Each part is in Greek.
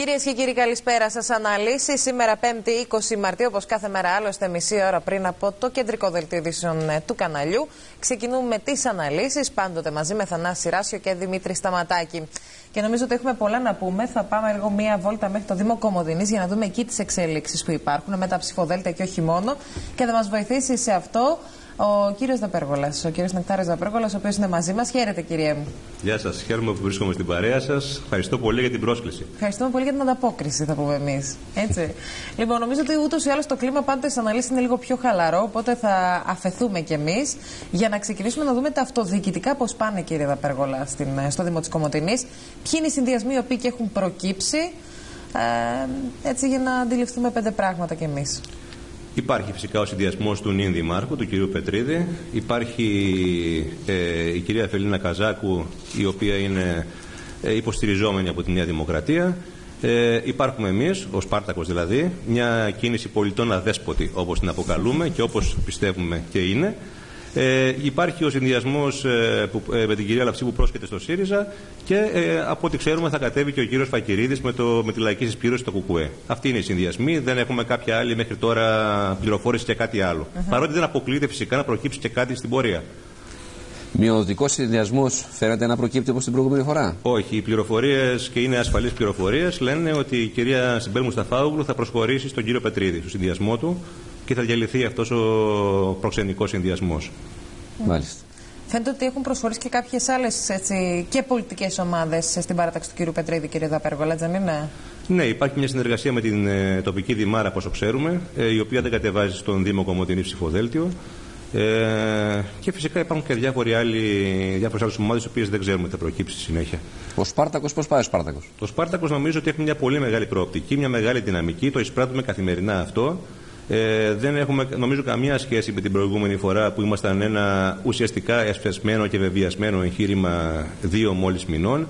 Κυρίες και κύριοι, καλησπέρα σας. Αναλύσεις σήμερα 5η 20 Μαρτίου, όπως κάθε μέρα άλλωστε μισή ώρα πριν από το κεντρικό δελτίο ειδήσεων του καναλιού. Ξεκινούμε με τις αναλύσεις, πάντοτε μαζί με Θανάση Ράσιο και Δημήτρη Σταματάκη. Και νομίζω ότι έχουμε πολλά να πούμε. Θα πάμε λίγο μία βόλτα μέχρι το Δήμο Κομοδυνής για να δούμε εκεί τις εξέλιξεις που υπάρχουν με τα ψηφοδέλτια και όχι μόνο. Και θα μας βοηθήσει σε αυτό ο κύριος Δαπέργολας, ο κύριος Νεκτάριος Δαπέργολας, ο οποίος είναι μαζί μας. Χαίρετε, κύριε μου. Γεια σας, χαίρομαι που βρίσκομαι στην παρέα σας. Ευχαριστώ πολύ για την πρόσκληση. Ευχαριστούμε πολύ για την ανταπόκριση, θα πούμε εμείς. Έτσι. Λοιπόν, νομίζω ότι ούτως ή άλλως το κλίμα πάντοτε στις αναλύσεις είναι λίγο πιο χαλαρό, οπότε θα αφεθούμε κι εμείς για να ξεκινήσουμε να δούμε τα αυτοδιοικητικά πώς πάνε, κύριε Δαπέργολα, στο Δήμο της Κομοτηνής. Ποιοι είναι οι συνδυασμοί οι οποίοι και έχουν προκύψει, έτσι για να αντιληφθούμε 5 πράγματα κι εμείς. Υπάρχει φυσικά ο συνδυασμός του νυν Δημάρχου, του κυρίου Πετρίδη. Υπάρχει η κυρία Φελίνα Καζάκου, η οποία είναι υποστηριζόμενη από τη Νέα Δημοκρατία. Υπάρχουμε εμείς, ο Σπάρτακος δηλαδή, μια κίνηση πολιτών αδέσποτη, όπως την αποκαλούμε και όπως πιστεύουμε και είναι. Υπάρχει ο συνδυασμός με την κυρία Λαυσή που πρόσκειται στο ΣΥΡΙΖΑ και από ό,τι ξέρουμε θα κατέβει και ο κύριος Φακυρίδης με τη λαϊκή συσπήρωση στο ΚΚΕ. Αυτοί είναι οι συνδυασμοί. Δεν έχουμε κάποια άλλη μέχρι τώρα πληροφόρηση για κάτι άλλο. Παρότι δεν αποκλείεται φυσικά να προκύψει και κάτι στην πορεία. Μειοδοτικός συνδυασμός φαίνεται να προκύπτει όπως την προηγούμενη φορά. Όχι. Οι πληροφορίες, και είναι ασφαλείς πληροφορίες, λένε ότι η κυρία Σιμπέλ Μουσταφάογλου θα προσχωρήσει στον κύριο Πετρίδη, στο συνδυασμό του, και θα διαλυθεί αυτός ο προξενικός συνδυασμός. Μάλιστα. Φαίνεται ότι έχουν προσχωρήσει και κάποιες άλλες και πολιτικές ομάδες στην παράταξη του κύριου Πετρίδη, κύριε Δαπέργολα, δεν είναι? Ναι, υπάρχει μια συνεργασία με την τοπική δημάρα, όπως ξέρουμε, η οποία δεν κατεβάζει στον Δήμο Κομοτηνή ψηφοδέλτιο. Και φυσικά υπάρχουν και διάφορες άλλες ομάδες, οι οποίες δεν ξέρουμε τι θα προκύψει στη συνέχεια. Ο Σπάρτακος, πώς πάει ο Σπάρτακος? Ο Σπάρτακος νομίζω ότι έχει μια πολύ μεγάλη προοπτική, μια μεγάλη δυναμική. Το εισπράττουμε καθημερινά αυτό. Δεν έχουμε νομίζω καμία σχέση με την προηγούμενη φορά που ήμασταν ένα ουσιαστικά εσφεσμένο και βεβαιασμένο εγχείρημα 2 μόλις μηνών.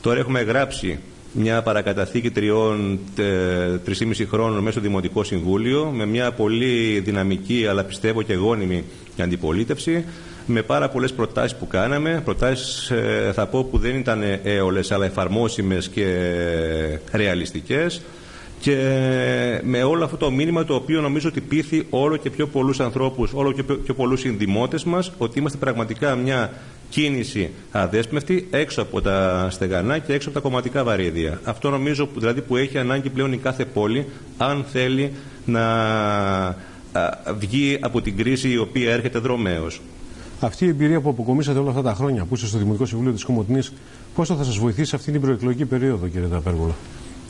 Τώρα έχουμε γράψει μια παρακαταθήκη 3,5 χρόνων μέσα στο Δημοτικό Συμβούλιο με μια πολύ δυναμική αλλά πιστεύω και γόνιμη αντιπολίτευση, με πάρα πολλές προτάσεις που κάναμε, προτάσεις θα πω που δεν ήταν έολες αλλά εφαρμόσιμες και ρεαλιστικές, και με όλο αυτό το μήνυμα το οποίο νομίζω ότι πείθει όλο και πιο πολλούς ανθρώπους, όλο και πιο πολλούς συνδημότες μας, ότι είμαστε πραγματικά μια κίνηση αδέσμευτη έξω από τα στεγανά και έξω από τα κομματικά βαρύδια. Αυτό νομίζω δηλαδή που έχει ανάγκη πλέον η κάθε πόλη, αν θέλει να βγει από την κρίση η οποία έρχεται δρομέως. Αυτή η εμπειρία που αποκομίσατε όλα αυτά τα χρόνια που είστε στο Δημοτικό Συμβούλιο της Κομοτηνής, πόσο θα σας βοηθήσει αυτή την προεκλογική περίοδο, κύριε Δαπέργολα?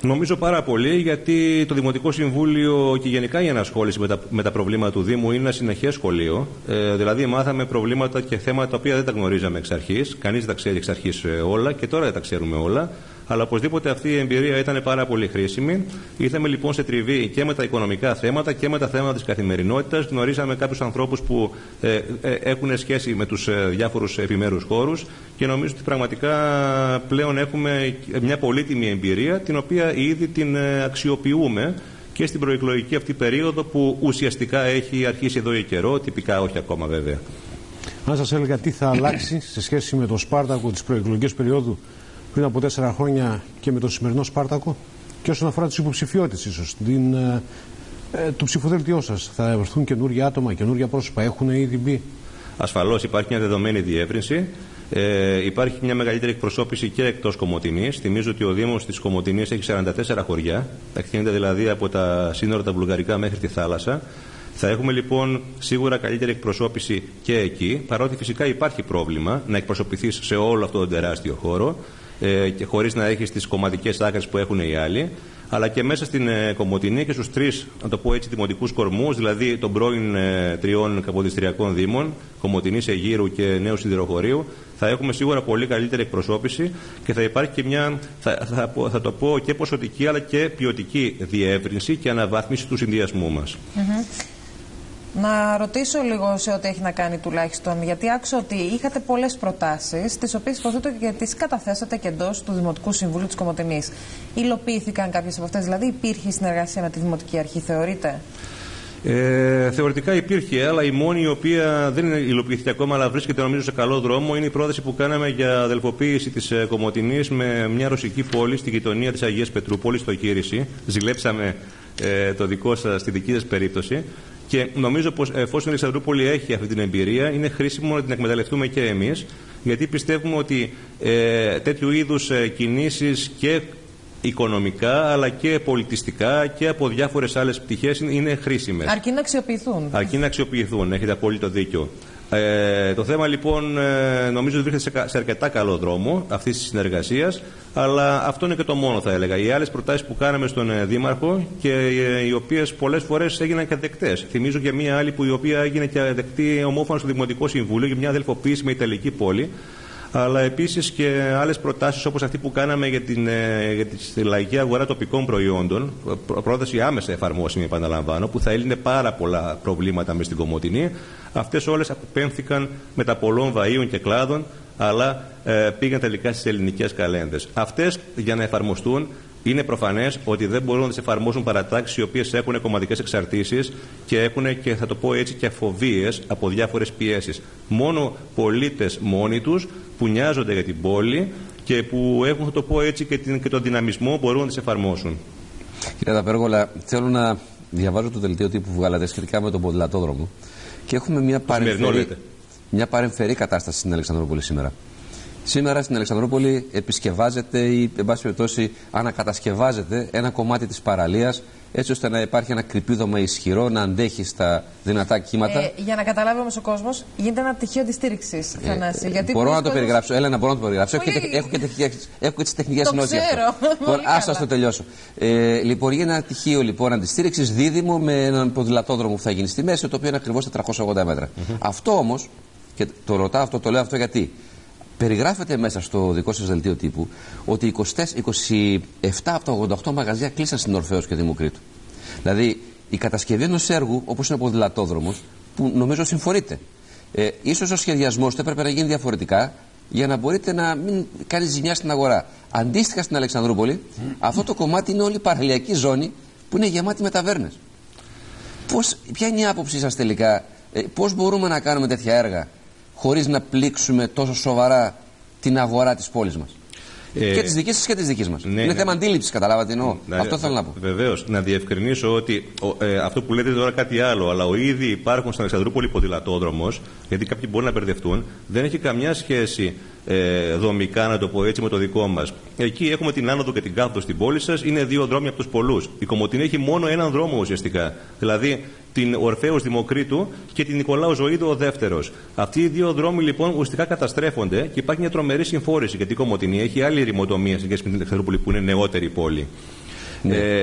Νομίζω πάρα πολύ, γιατί το Δημοτικό Συμβούλιο και γενικά η ενασχόληση με τα προβλήματα του Δήμου είναι ένα συνεχές σχολείο. Δηλαδή, μάθαμε προβλήματα και θέματα τα οποία δεν τα γνωρίζαμε εξ αρχής. Κανείς δεν τα ξέρει εξ αρχής όλα και τώρα δεν τα ξέρουμε όλα. Αλλά οπωσδήποτε αυτή η εμπειρία ήταν πάρα πολύ χρήσιμη. Ήρθαμε λοιπόν σε τριβή και με τα οικονομικά θέματα και με τα θέματα της καθημερινότητας. Γνωρίσαμε κάποιους ανθρώπους που έχουν σχέση με τους διάφορους επιμέρους χώρους και νομίζω ότι πραγματικά πλέον έχουμε μια πολύτιμη εμπειρία, την οποία ήδη την αξιοποιούμε και στην προεκλογική αυτή περίοδο που ουσιαστικά έχει αρχίσει εδώ και καιρό, τυπικά όχι ακόμα βέβαια. Αν σας έλεγα τι θα αλλάξει σε σχέση με τον Σπάρτακο της προεκλογικής περίοδου πριν από 4 χρόνια και με τον σημερινό Σπάρτακο, και όσον αφορά τις υποψηφιότητες ίσως, του ψηφοδέλτιό σας, θα βρεθούν καινούργια άτομα, καινούργια πρόσωπα, έχουν ήδη μπει? Ασφαλώς υπάρχει μια δεδομένη διεύρυνση. Υπάρχει μια μεγαλύτερη εκπροσώπηση και εκτός Κομοτηνής. Θυμίζω ότι ο Δήμος της Κομοτηνής έχει 44 χωριά, εκτείνεται δηλαδή από τα σύνορα τα βουλγαρικά μέχρι τη θάλασσα. Θα έχουμε λοιπόν σίγουρα καλύτερη εκπροσώπηση και εκεί, παρότι φυσικά υπάρχει πρόβλημα να εκπροσωπηθείς σε όλο αυτό τον τεράστιο χώρο και χωρίς να έχεις τις κομματικές άκρες που έχουν οι άλλοι, αλλά και μέσα στην Κομοτηνή και στους 3, να το πω έτσι, δημοτικούς κορμούς, δηλαδή των πρώην 3 καποδιστριακών δήμων, Κομοτηνής, Αιγύρου και Νέου Σιδηροχωρίου, θα έχουμε σίγουρα πολύ καλύτερη εκπροσώπηση και θα υπάρχει και μια, θα το πω, και ποσοτική αλλά και ποιοτική διεύρυνση και αναβάθμιση του συνδυασμού μας. Να ρωτήσω λίγο σε ό,τι έχει να κάνει τουλάχιστον, γιατί άκουσα ότι είχατε πολλές προτάσεις, τις οποίες υποθέτω και τις καταθέσατε και εντός του Δημοτικού Συμβούλου της Κομοτηνής. Υλοποιήθηκαν κάποιες από αυτές, δηλαδή υπήρχε συνεργασία με τη Δημοτική Αρχή, θεωρείτε? Θεωρητικά υπήρχε, αλλά η μόνη η οποία δεν είναι υλοποιηθεί ακόμα, αλλά βρίσκεται νομίζω σε καλό δρόμο, είναι η πρόταση που κάναμε για αδελφοποίηση της Κομοτηνής με μια ρωσική πόλη στη γειτονία της Αγίας Πετρούπολης, στο Κύριση. Ζηλέψαμε το δικό σας, τη δική σας περίπτωση. Και νομίζω πως εφόσον η Αλεξανδρούπολη έχει αυτή την εμπειρία, είναι χρήσιμο να την εκμεταλλευτούμε και εμείς, γιατί πιστεύουμε ότι τέτοιου είδους κινήσεις και οικονομικά αλλά και πολιτιστικά και από διάφορες άλλες πτυχές είναι χρήσιμες. Αρκεί να αξιοποιηθούν. Αρκεί να αξιοποιηθούν, έχετε απόλυτο δίκιο. Το θέμα λοιπόν νομίζω ότι βρίσκεται σε αρκετά καλό δρόμο αυτής της συνεργασίας, αλλά αυτό είναι και το μόνο, θα έλεγα. Οι άλλες προτάσεις που κάναμε στον Δήμαρχο και οι οποίες πολλές φορές έγιναν και δεκτές. Θυμίζω και μία άλλη η οποία έγινε και δεκτή ομόφωνα στο Δημοτικό Συμβούλιο για μια αδελφοποίηση με Ιταλική πόλη. Αλλά επίσης και άλλες προτάσεις όπως αυτή που κάναμε για τη λαϊκή αγορά τοπικών προϊόντων, πρόταση άμεσα εφαρμόσιμη, επαναλαμβάνω, που θα έλυνε πάρα πολλά προβλήματα μες στην Κομοτηνή. Αυτές όλες αποπέμφθηκαν μετά πολλών βαΐων και κλάδων, αλλά πήγαν τελικά στις ελληνικές καλένδες. Αυτές για να εφαρμοστούν, είναι προφανές ότι δεν μπορούν να τις εφαρμόσουν παρατάξεις οι οποίες έχουν κομματικές εξαρτήσεις και έχουν, και θα το πω έτσι, και φοβίες από διάφορες πιέσεις. Μόνο πολίτες μόνοι τους που νοιάζονται για την πόλη και που έχουν, θα το πω έτσι, και τον δυναμισμό μπορούν να τις εφαρμόσουν. Κύριε Ταπέργολα, θέλω να διαβάζω το δελτίο τύπου που βγάλατε σχετικά με τον ποδηλατόδρομο και έχουμε μια παρεμφερή κατάσταση στην Αλεξανδρούπολη σήμερα. Σήμερα στην Αλεξανδρούπολη επισκευάζεται ή, εν πάση περιπτώσει, ανακατασκευάζεται ένα κομμάτι της παραλίας, έτσι ώστε να υπάρχει ένα κρυπίδωμα ισχυρό να αντέχει στα δυνατά κύματα. Για να καταλάβει όμως ο κόσμος, γίνεται ένα πτυχίο αντιστήριξη, Θανάση. Μπορώ να το περιγράψω. Έλενα, μπορώ να το περιγράψω. Έχω και τις τεχνικές γνώσεις. Άστα το τελειώσω. Λοιπόν, γίνεται ένα πτυχίο λοιπόν αντιστήριξη δίδυμο με έναν ποδηλατόδρομο που θα γίνει στη μέση, το οποίο είναι ακριβώς 480 μέτρα. Αυτό όμως, και το ρωτάω αυτό, το λέω αυτό γιατί. Περιγράφεται μέσα στο δικό σας δελτίο τύπου ότι 27 από τα 88 μαγαζιά κλείσαν στην Ορφέως και Δημοκρίτου. Δηλαδή η κατασκευή ενός έργου όπως είναι ο ποδηλατόδρομος, που νομίζω συμφορείτε, ίσως ο σχεδιασμός του έπρεπε να γίνει διαφορετικά για να μπορείτε να μην κάνει ζημιά στην αγορά. Αντίστοιχα στην Αλεξανδρούπολη, αυτό το κομμάτι είναι όλη η παραλιακή ζώνη που είναι γεμάτη με ταβέρνες. Ποια είναι η άποψή σας τελικά, πώς μπορούμε να κάνουμε τέτοια έργα χωρίς να πλήξουμε τόσο σοβαρά την αγορά της πόλης μας? Και της δικής σας και της δικής μας. Ναι, είναι θέμα αντίληψης, καταλάβατε εννοώ. Αυτό θέλω να πω. Βεβαίως. Να διευκρινίσω ότι αυτό που λέτε τώρα κάτι άλλο, αλλά ο ήδη υπάρχουν στην Αλεξανδρούπολη ποδηλατόδρομος, γιατί κάποιοι μπορεί να μπερδευτούν, δεν έχει καμιά σχέση δομικά, να το πω έτσι, με το δικό μας. Εκεί έχουμε την άνοδο και την κάθοδο στην πόλη σας, είναι δύο δρόμοι από τους πολλούς. Η Κομοτηνή έχει μόνο έναν δρόμο ουσιαστικά. Δηλαδή την Ορφέως Δημοκρίτου και την Νικολάου Ζωήδου ο δεύτερος. Αυτοί οι δύο δρόμοι λοιπόν ουσιαστικά καταστρέφονται και υπάρχει μια τρομερή συμφόρηση, γιατί η Κομοτηνή έχει άλλη ερημοτομία σε σχέση με την Αλεξανδρούπολη που είναι νεότερη πόλη.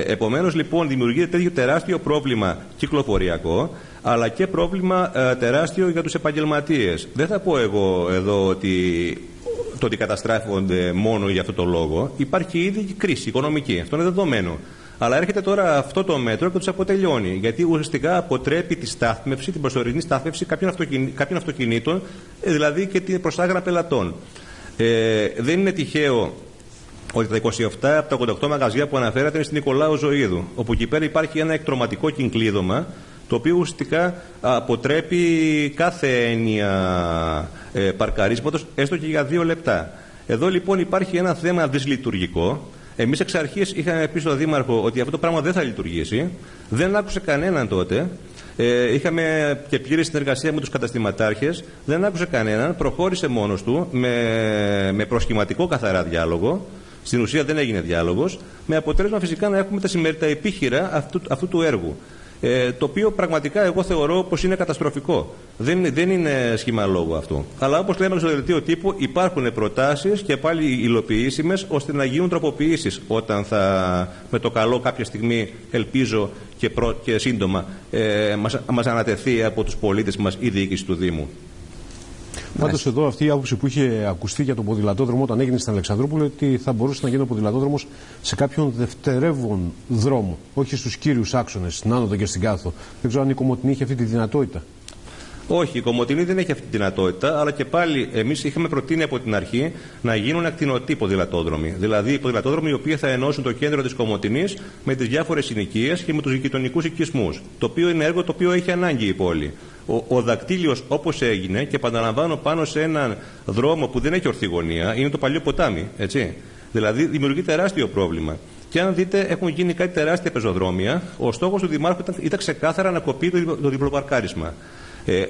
Επομένως λοιπόν δημιουργείται τέτοιο τεράστιο πρόβλημα κυκλοφοριακό, αλλά και πρόβλημα τεράστιο για τους επαγγελματίες. Δεν θα πω εγώ εδώ ότι καταστράφονται μόνο για αυτό το λόγο. Υπάρχει ήδη κρίση οικονομική. Αυτό είναι δεδομένο. Αλλά έρχεται τώρα αυτό το μέτρο και τους αποτελειώνει. Γιατί ουσιαστικά αποτρέπει τη στάθμευση, την προσωρινή στάθμευση κάποιων αυτοκινήτων, δηλαδή και την προσάγρα πελατών. Δεν είναι τυχαίο ότι τα 27 από τα 88 μαγαζιά που αναφέρατε είναι στην Νικολάου Ζωήδου, όπου εκεί πέρα υπάρχει ένα εκτρωματικό κυκλίδωμα, το οποίο ουσιαστικά αποτρέπει κάθε έννοια παρκαρίσματος, έστω και για 2 λεπτά. Εδώ λοιπόν υπάρχει ένα θέμα δυσλειτουργικό. Εμείς εξ αρχής είχαμε πει στον Δήμαρχο ότι αυτό το πράγμα δεν θα λειτουργήσει. Δεν άκουσε κανέναν τότε. Είχαμε και πλήρη συνεργασία με τους καταστηματάρχες. Δεν άκουσε κανέναν. Προχώρησε μόνος του με προσχηματικό καθαρά διάλογο. Στην ουσία δεν έγινε διάλογος. Με αποτέλεσμα φυσικά να έχουμε τα επίχειρα αυτού του έργου. Το οποίο πραγματικά εγώ θεωρώ πως είναι καταστροφικό. Δεν είναι σχήμα λόγου αυτό. Αλλά όπως λέμε στο δελτίο τύπου, υπάρχουν προτάσεις και πάλι υλοποιήσιμες ώστε να γίνουν τροποποιήσεις όταν με το καλό κάποια στιγμή, ελπίζω και σύντομα, μας ανατεθεί από τους πολίτες μας η διοίκηση του Δήμου. Πάντως εδώ αυτή η άποψη που είχε ακουστεί για τον ποδηλατόδρομο όταν έγινε στην Αλεξανδρούπολη, ότι θα μπορούσε να γίνει ο ποδηλατόδρομος σε κάποιον δευτερεύον δρόμο, όχι στους κύριους άξονες, στην άνοδο και στην κάθοδο. Δεν ξέρω αν η Κομοτηνή είχε αυτή τη δυνατότητα. Όχι, η Κομοτηνή δεν έχει αυτή τη δυνατότητα, αλλά και πάλι εμείς είχαμε προτείνει από την αρχή να γίνουν ακτινοτοί ποδηλατόδρομοι. Δηλαδή ποδηλατόδρομοι οι οποίοι θα ενώσουν το κέντρο της Κομοτηνής με τις διάφορες συνοικίες και με τους γειτονικούς οικισμούς. Το οποίο είναι έργο το οποίο έχει ανάγκη η πόλη. Ο δακτύλιος όπως έγινε, και επαναλαμβάνω πάνω σε έναν δρόμο που δεν έχει ορθογωνία, είναι το παλιό ποτάμι. Έτσι. Δηλαδή δημιουργεί τεράστιο πρόβλημα. Και αν δείτε, έχουν γίνει κάτι τεράστια πεζοδρόμια. Ο στόχος του Δημάρχου ήταν ξεκάθαρα να κοπεί το διπλοπαρκάρισμα.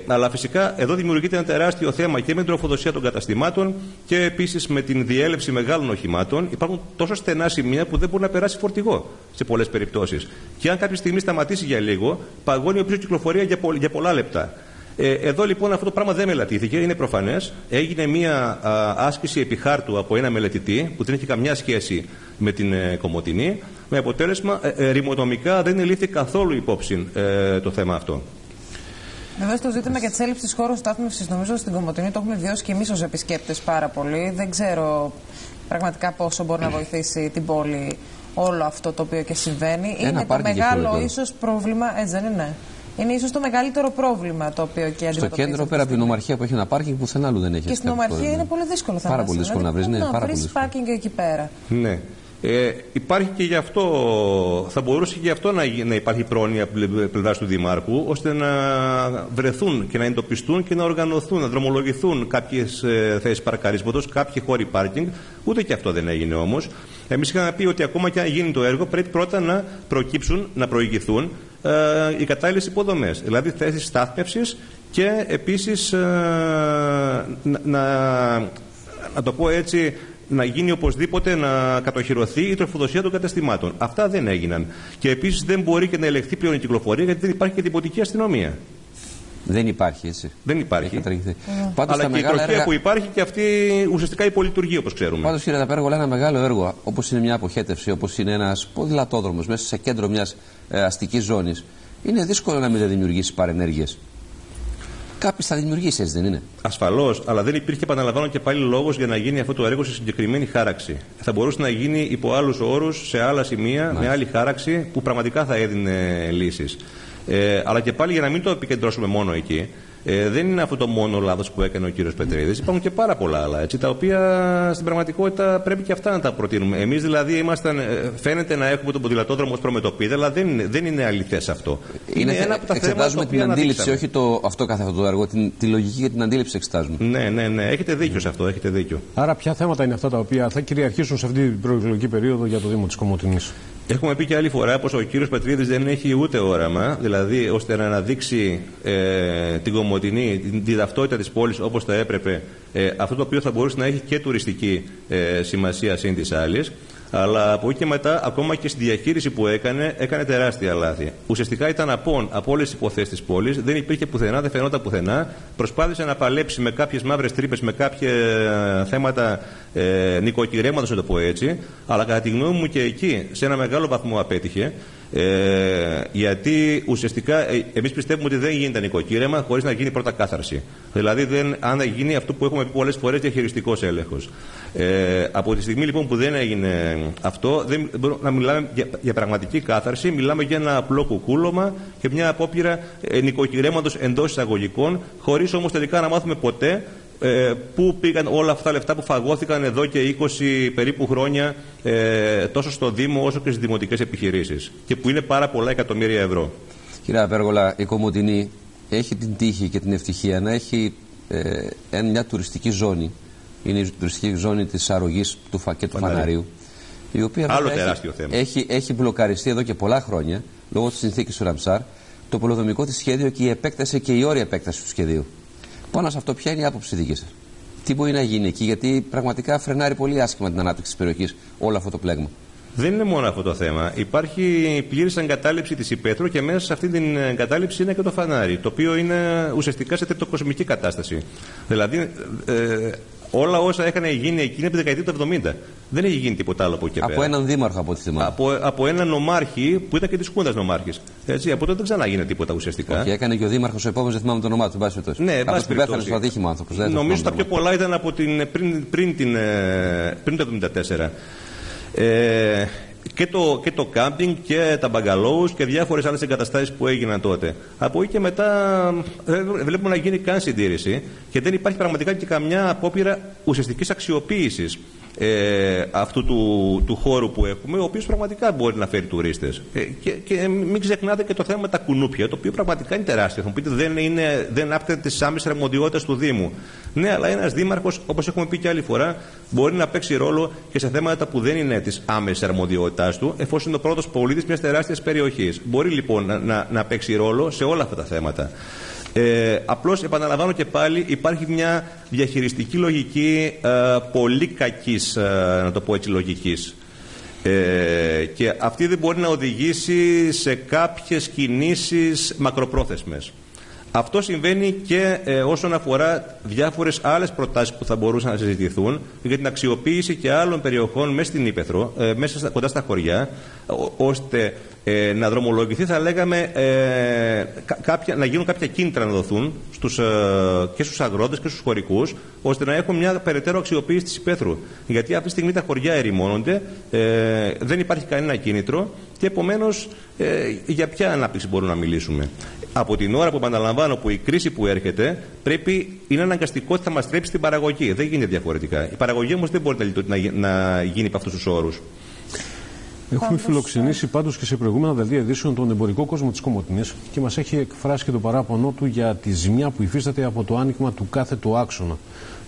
Αλλά φυσικά εδώ δημιουργείται ένα τεράστιο θέμα και με την τροφοδοσία των καταστημάτων και επίσης με την διέλευση μεγάλων οχημάτων. Υπάρχουν τόσο στενά σημεία που δεν μπορεί να περάσει φορτηγό σε πολλές περιπτώσεις. Και αν κάποια στιγμή σταματήσει για λίγο, παγώνει ο πίσω κυκλοφορία για πολλά λεπτά. Εδώ λοιπόν αυτό το πράγμα δεν μελετήθηκε, είναι προφανές. Έγινε μια άσκηση επιχάρτου από ένα μελετητή που δεν έχει καμιά σχέση με την Κομοτηνή. Με αποτέλεσμα, ρημοτομικά δεν ελήφθη καθόλου υπόψη το θέμα αυτό. Βέβαια, το ζήτημα για τη έλλειψη χώρου στάθμευσης, νομίζω στην Κομοτηνή το έχουμε βιώσει και εμείς ως επισκέπτες πάρα πολύ. Δεν ξέρω πραγματικά πόσο μπορεί να βοηθήσει την πόλη όλο αυτό το οποίο και συμβαίνει. Είναι το μεγάλο ίσως πρόβλημα, έτσι δεν είναι? Είναι ίσως το μεγαλύτερο πρόβλημα το οποίο και αντιμετωπίζεται. Στο κέντρο, πέρα από την Ομαρχία που έχει ένα πάρκινγκ, πουθενά άλλου δεν έχει. Και στην Ομαρχία είναι πολύ δύσκολο θα πάρα πολύ δύσκολο να βρει. Να βρει πάρκινγκ εκεί πέρα. Ναι. Υπάρχει και γι' αυτό, θα μπορούσε και γι' αυτό να υπάρχει πρόνοια από πλευράς του Δημάρχου, ώστε να βρεθούν και να εντοπιστούν και να οργανωθούν, να δρομολογηθούν κάποιες θέσεις παρκαρίσματος, κάποιοι χώροι πάρκινγκ. Ούτε και αυτό δεν έγινε όμως. Εμείς είχαμε πει ότι ακόμα και αν γίνει το έργο, πρέπει πρώτα να προκύψουν, να προηγηθούν οι κατάλληλες υποδομές, δηλαδή θέσεις στάθμευσης και επίσης να το πω έτσι, να γίνει οπωσδήποτε να κατοχυρωθεί η τροφοδοσία των καταστημάτων. Αυτά δεν έγιναν. Και επίσης δεν μπορεί και να ελεγχθεί πλέον η κυκλοφορία, γιατί δεν υπάρχει και δημοτική αστυνομία. Δεν υπάρχει, έτσι. Δεν υπάρχει. Πάντως, αλλά και η τροχία που υπάρχει και αυτή ουσιαστικά υπολειτουργεί, όπως ξέρουμε. Πάντως, κύριε Ταπέργολα, ένα μεγάλο έργο, όπως είναι μια αποχέτευση, όπως είναι ένας ποδηλατόδρομος μέσα σε κέντρο μιας αστικής ζώνης, είναι δύσκολο να μην δημιουργήσει παρενέργειες. Κάποιος θα δημιουργήσει, έτσι δεν είναι? Ασφαλώς, αλλά δεν υπήρχε, επαναλαμβάνω και πάλι, λόγος για να γίνει αυτό το έργο σε συγκεκριμένη χάραξη. Θα μπορούσε να γίνει υπό άλλους όρους, σε άλλα σημεία, με άλλη χάραξη που πραγματικά θα έδινε λύσεις. Αλλά και πάλι για να μην το επικεντρώσουμε μόνο εκεί, δεν είναι αυτό το μόνο λάθος που έκανε ο κύριος Πετρίδης. Υπάρχουν και πάρα πολλά άλλα, έτσι, τα οποία στην πραγματικότητα πρέπει και αυτά να τα προτείνουμε. Εμείς δηλαδή φαίνεται να έχουμε τον ποδηλατόδρομο ως προμετωπίδα, αλλά δεν είναι αληθές αυτό. Είναι ένα από τα εξετάζουμε την αντίληψη, όχι αυτό κάθε αυτό το έργο, τη λογική και την αντίληψη εξετάζουμε. Ναι, έχετε δίκιο σε αυτό, έχετε δίκιο. Άρα, ποια θέματα είναι αυτά τα οποία θα κυριαρχήσουν σε αυτή την προεκλογική περίοδο για το Δήμο της Κομοτηνής? Έχουμε πει και άλλη φορά πως ο κύριος Πετρίδης δεν έχει ούτε όραμα, δηλαδή ώστε να αναδείξει την Κομοτηνή, την ταυτότητα της πόλης όπως θα έπρεπε, αυτό το οποίο θα μπορούσε να έχει και τουριστική σημασία σύν της άλλης. Αλλά από εκεί και μετά, ακόμα και στη διαχείριση που έκανε τεράστια λάθη. Ουσιαστικά ήταν απόν από όλες τις υποθέσεις της πόλης, δεν υπήρχε πουθενά, δεν φαινόταν πουθενά. Προσπάθησε να παλέψει με κάποιες μαύρες τρύπες, με κάποια θέματα νοικοκυρέματος, να το πω έτσι. Αλλά κατά τη γνώμη μου και εκεί, σε ένα μεγάλο βαθμό απέτυχε. Γιατί ουσιαστικά εμείς πιστεύουμε ότι δεν γίνεται νοικοκύρεμα χωρίς να γίνει πρώτα κάθαρση. Δηλαδή, αν γίνει αυτό που έχουμε πει πολλές φορές, διαχειριστικός έλεγχος. Από τη στιγμή λοιπόν που δεν έγινε αυτό, δεν μπορούμε να μιλάμε για πραγματική κάθαρση, μιλάμε για ένα απλό κουκούλωμα και μια απόπειρα νοικοκυρέματος εντός εισαγωγικών, χωρίς όμως τελικά να μάθουμε ποτέ πού πήγαν όλα αυτά τα λεφτά που φαγώθηκαν εδώ και 20 περίπου χρόνια, τόσο στο Δήμο όσο και στις δημοτικές επιχειρήσεις, και που είναι πάρα πολλά εκατομμύρια ευρώ. Κύριε Απέργολα, η Κομοτηνή έχει την τύχη και την ευτυχία να έχει μια τουριστική ζώνη. Είναι η τουριστική ζώνη της Αρρωγής και του Φαναρίου, η οποία άλλο τεράστιο θέμα. Έχει μπλοκαριστεί εδώ και πολλά χρόνια λόγω της συνθήκης του Ραμσάρ, το πολεοδομικό της σχέδιο και η επέκταση και η όρια επέκταση του σχεδίου. Πάνω σε αυτό, ποια είναι η άποψη δική σας? Τι μπορεί να γίνει εκεί, γιατί πραγματικά φρενάρει πολύ άσχημα την ανάπτυξη της περιοχής όλο αυτό το πλέγμα. Δεν είναι μόνο αυτό το θέμα. Υπάρχει πλήρης εγκατάλειψη της υπαίθρου και μέσα σε αυτή την εγκατάλειψη είναι και το φανάρι, το οποίο είναι ουσιαστικά σε τριτοκοσμική κατάσταση. Δηλαδή, όλα όσα είχαν γίνει εκείνη από τη δεκαετία του 70. Δεν έχει γίνει τίποτα άλλο από εκεί πέρα. Από έναν δήμαρχο, από ό,τι θυμάμαι. Από έναν νομάρχη που ήταν και τη Χούντας νομάρχης. Έτσι, από τότε δεν ξαναγίνει τίποτα ουσιαστικά. Και έκανε και ο δήμαρχος ο επόμενος, δεν θυμάμαι το όνομά του. Ναι, από που πέθανε στο ατύχημα άνθρωπος. Νομίζω τα πιο πολλά ήταν από πριν το 1974. και το κάμπινγκ και τα μπαγκαλόους και διάφορες άλλες εγκαταστάσεις που έγιναν τότε. Από εκεί και μετά δεν βλέπουμε να γίνει καν συντήρηση και δεν υπάρχει πραγματικά και καμιά απόπειρα ουσιαστικής αξιοποίησης αυτού του χώρου που έχουμε, ο οποίος πραγματικά μπορεί να φέρει τουρίστες. Και μην ξεχνάτε και το θέμα με τα κουνούπια, το οποίο πραγματικά είναι τεράστιο. Θα μου πείτε δεν άπτεται της άμεσης αρμοδιότητας του Δήμου. Ναι, αλλά ένας δήμαρχος, όπως έχουμε πει και άλλη φορά, μπορεί να παίξει ρόλο και σε θέματα που δεν είναι της άμεσης αρμοδιότητάς του, εφόσον είναι ο πρώτος πολίτης μιας τεράστιας περιοχής. Μπορεί λοιπόν να παίξει ρόλο σε όλα αυτά τα θέματα. Απλώς επαναλαμβάνω και πάλι, υπάρχει μια διαχειριστική λογική πολύ κακής, να το πω έτσι, λογικής. Και αυτή δεν μπορεί να οδηγήσει σε κάποιες κινήσεις μακροπρόθεσμες. Αυτό συμβαίνει και όσον αφορά διάφορες άλλες προτάσεις που θα μπορούσαν να συζητηθούν για την αξιοποίηση και άλλων περιοχών μέσα στην Ύπαιθρο, κοντά στα χωριά, ώστε να δρομολογηθεί, θα λέγαμε, να γίνουν κάποια κίνητρα να δοθούν και στους αγρότες και στους χωρικούς, ώστε να έχουν μια περαιτέρω αξιοποίηση της Υπαίθρου. Γιατί αυτή τη στιγμή τα χωριά ερημώνονται, δεν υπάρχει κανένα κίνητρο και επομένως για ποια ανάπτυξη μπορούμε να μιλήσουμε. Από την ώρα που επαναλαμβάνω που η κρίση που έρχεται είναι αναγκαστικό ότι θα μας τρέψει την παραγωγή. Δεν γίνεται διαφορετικά. Η παραγωγή όμως δεν μπορεί να γίνει από αυτούς τους όρους. Έχουμε φιλοξενήσει πάντως και σε προηγούμενα δελτία ειδήσεων τον εμπορικό κόσμο της Κομοτηνής και μας έχει εκφράσει και το παράπονο του για τη ζημιά που υφίσταται από το άνοιγμα του κάθετου άξονα.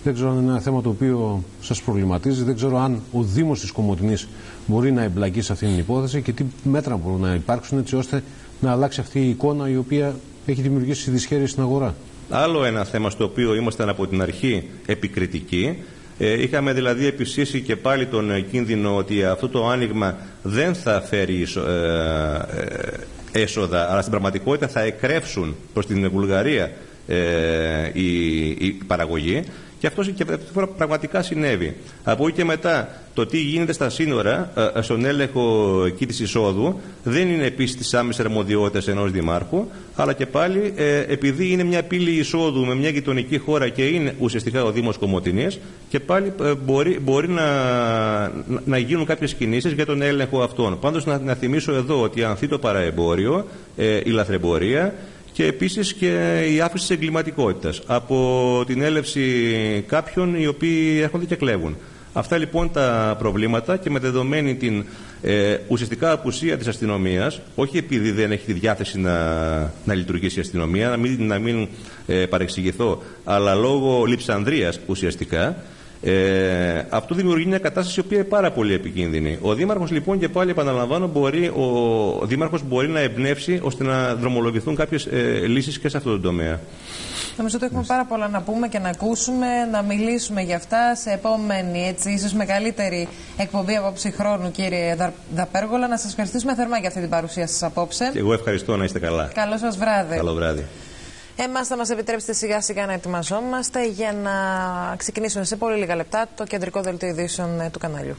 Δεν ξέρω αν είναι ένα θέμα το οποίο σας προβληματίζει, δεν ξέρω αν ο Δήμος της Κομοτηνής μπορεί να εμπλακεί σε αυτήν την υπόθεση και τι μέτρα μπορούν να υπάρξουν έτσι ώστε να αλλάξει αυτή η εικόνα η οποία έχει δημιουργήσει δυσχέρειες στην αγορά. Άλλο ένα θέμα στο οποίο ήμασταν από την αρχή επικριτικοί. Είχαμε δηλαδή επισύσει και πάλι τον κίνδυνο ότι αυτό το άνοιγμα δεν θα φέρει έσοδα, αλλά στην πραγματικότητα θα εκρεύσουν προς την Βουλγαρία η παραγωγή. Και αυτό πραγματικά συνέβη. Από εκεί και μετά, το τι γίνεται στα σύνορα, στον έλεγχο εκεί της εισόδου, δεν είναι επίσης της άμεσης αρμοδιότητας ενός δημάρχου, αλλά και πάλι επειδή είναι μια πύλη εισόδου με μια γειτονική χώρα και είναι ουσιαστικά ο Δήμος Κομοτηνής, και πάλι μπορεί να γίνουν κάποιες κινήσεις για τον έλεγχο αυτών. Πάντως, να θυμίσω εδώ ότι ανθεί το παραεμπόριο, η λαθρεμπορία, και επίσης και η αύξηση της εγκληματικότητας από την έλευση κάποιων οι οποίοι έρχονται και κλέβουν. Αυτά λοιπόν τα προβλήματα, και με δεδομένη την ουσιαστικά απουσία της αστυνομίας, όχι επειδή δεν έχει τη διάθεση να λειτουργήσει η αστυνομία, να μην παρεξηγηθώ, αλλά λόγω λειψανδρίας ουσιαστικά, αυτό δημιουργεί μια κατάσταση η οποία είναι πάρα πολύ επικίνδυνη. Ο Δήμαρχος λοιπόν, και πάλι επαναλαμβάνω, μπορεί να εμπνεύσει ώστε να δρομολογηθούν κάποιες λύσεις και σε αυτό το τομέα. Νομίζω ότι έχουμε πάρα πολλά να πούμε και να ακούσουμε, να μιλήσουμε για αυτά σε επόμενη, έτσι, ίσως μεγαλύτερη εκπομπή απόψη χρόνου, κύριε Δαπέργολα. Να σας ευχαριστήσουμε θερμά για αυτή την παρουσία σας απόψε. Και εγώ ευχαριστώ, να είστε καλά. Καλό σας βράδυ. Καλό βράδυ. Εμάς θα μας επιτρέψετε σιγά σιγά να ετοιμαζόμαστε για να ξεκινήσουμε σε πολύ λίγα λεπτά το κεντρικό δελτίο ειδήσεων του καναλιού.